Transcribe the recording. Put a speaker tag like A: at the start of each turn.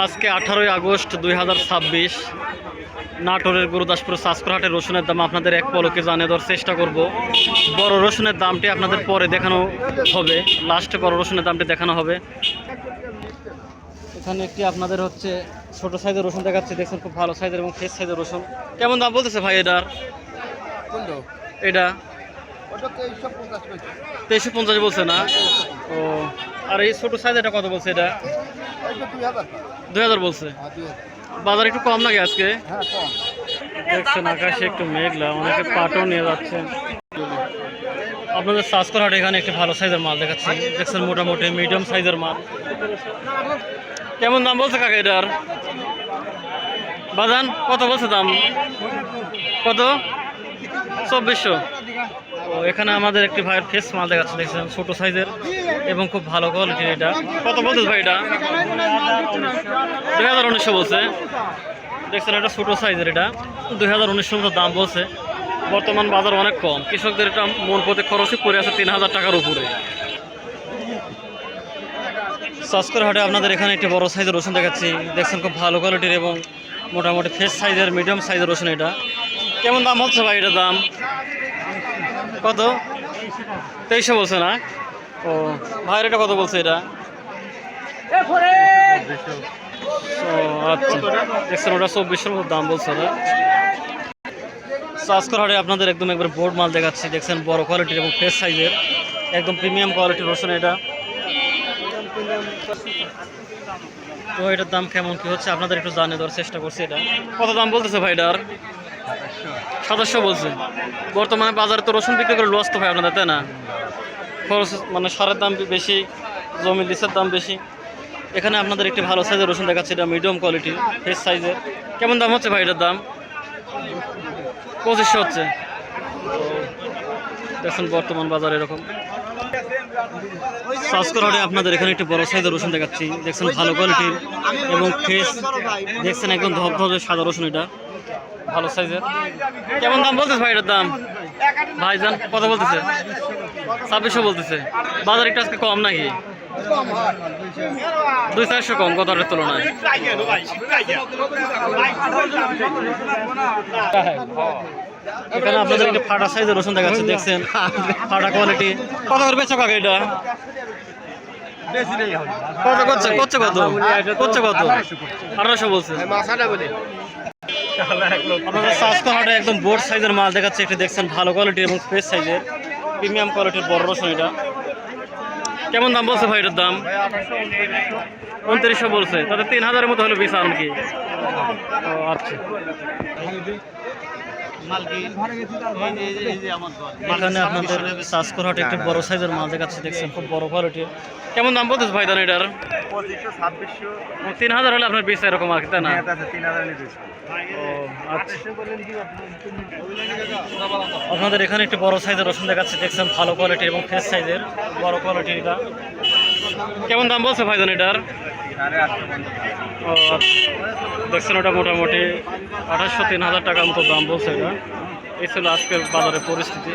A: আজকে 18ই আগস্ট 2026, নাটোরের গুরুদাসপুর সাসকরহাটের রসুনের দাম আপনাদের এক পলকে জানিয়ে দেওয়ার চেষ্টা করব। বড় রসুনের দামটি আপনাদের পরে দেখানো হবে, লাস্টে বড় রসুনের দামটি দেখানো হবে। এখানে একটি আপনাদের হচ্ছে ছোট সাইজের রসুন দেখাচ্ছে, দেখছেন খুব ভালো সাইজের এবং ফ্রেশ সাইজের রসুন। কেমন দাম বলতেছে ভাই এটার? এটা 2350 বলছে না? ও, আর এই ছোট সাইজ এটা কত বলছে? এটা 2000 বলছে। বাজার একটু কম নাকি আজকে? দেখছেন আকাশে একটু মেঘলা, অনেকে পাটও নিয়ে যাচ্ছে। আপনাদের সাসকরহাট এখানে একটি ভালো সাইজের মাল দেখাচ্ছি, দেখছেন মোটামুটি মিডিয়াম সাইজের মাল। কেমন দাম বলছে কাকা এটার? বাজান কত বলছে দাম? কত? 2400। ও, এখানে আমাদের একটি ভাইয়ের ফ্রেশ মাল দেখাচ্ছে, দেখছেন ছোট সাইজের এবং খুব ভালো কোয়ালিটির। এটা কত বলছে ভাই? এটা 2019 বলছে। দেখছেন এটা ছোট সাইজের, এটা 2019 মতো দাম বলছে। বর্তমান বাজার অনেক কম, কৃষকদের এটা মন প্রতি খরচই পড়ে আছে 3000 টাকার উপরে। সাসকরহাটে আপনাদের এখানে একটি বড় সাইজের রসুন দেখাচ্ছি, দেখছেন খুব ভালো কোয়ালিটির এবং মোটামুটি ফ্রেশ সাইজের মিডিয়াম সাইজের রসুন। এটা কেমন দাম হচ্ছে ভাই এটার দাম? কত? 2300 বলছে না? ও ভাইয়ের এটা কত বলছে? এটা ও আচ্ছা, দেখছেন ওটা 2400 মতো দাম বলছে। ওরা সাসকরহাটে আপনাদের একদম একবার বোর্ড মাল দেখাচ্ছি, দেখছেন বড় কোয়ালিটির এবং ফ্রেশ সাইজের একদম প্রিমিয়াম কোয়ালিটির রসুন এটা। তো এটার দাম কেমন কি হচ্ছে আপনাদের একটু জানিয়ে দেওয়ার চেষ্টা করছি। এটা কত দাম বলতেছে ভাই এটার? 2700 বলছে। বর্তমানে বাজারে তো রসুন বিক্রি করে লস তো ভাই আপনাদের, তাই না? খরচ মানে সারের দাম বেশি, জমি লিচের দাম বেশি। এখানে আপনাদের একটি ভালো সাইজের রসুন দেখাচ্ছে, এটা মিডিয়াম কোয়ালিটি ফ্রেশ সাইজের। কেমন দাম হচ্ছে ভাই এটার দাম? 2500 হচ্ছে। দেখুন বর্তমান বাজার এরকম। সাসকরহাটে আপনাদের এখানে একটি বড় সাইজের রসুন দেখাচ্ছি, দেখছেন ভালো কোয়ালিটির এবং ফ্রেশ, দেখছেন একদম ধবধবে সাদা রসুন, এটা ভালো সাইজের। কেমন দাম বলতেছে ভাই এটার দাম? ভাইজান কত বলতেছে? 2600 বলতেছে। বাজার একটু আজকে কম নাকি? 200-400 কম গতরের তুলনায়। এখানে আপনাদের একটা ফাটা সাইজের রসুন দেখাচ্ছে, দেখছেন ফাটা কোয়ালিটি। কত করে বেচো কাকা এটা? কত করছে? করছে কত? করছে কত? 1800 বলছে। আপনাদের সাসকরহাটে একদম বোর্ড সাইজের মাল দেখাচ্ছে, এটা দেখছেন ভালো কোয়ালিটির এবং ফ্রেশ সাইজের প্রিমিয়াম কোয়ালিটির বড় রসুন। এটা কেমন দাম বলছে ভাই এটার দাম? 2900 বলছে। তাতে 3000-এর মতো হলো বিশ আর কি? ও আচ্ছা। এখানে আপনাদের সাসকরহাটে একটি বড় সাইজের মাল দেখাচ্ছে, দেখছেন খুব বড় কোয়ালিটির। কেমন দাম বলতেছে ভাই দান এটার? 3000 হলে আপনার বিশ এরকম আর কি, তাই না? ও আচ্ছা। আপনাদের এখানে একটি বড় সাইজের রসুন দেখাচ্ছে, দেখছেন ভালো কোয়ালিটির এবং ফ্রেশ সাইজের বড় কোয়ালিটির। এটা কেমন দাম বলছে ভাইজান এটার? ও দেখছেন ওটা মোটামুটি 2800-3000 টাকার মতো দাম বলছে। এটা এই ছিল আজকের বাজারের পরিস্থিতি।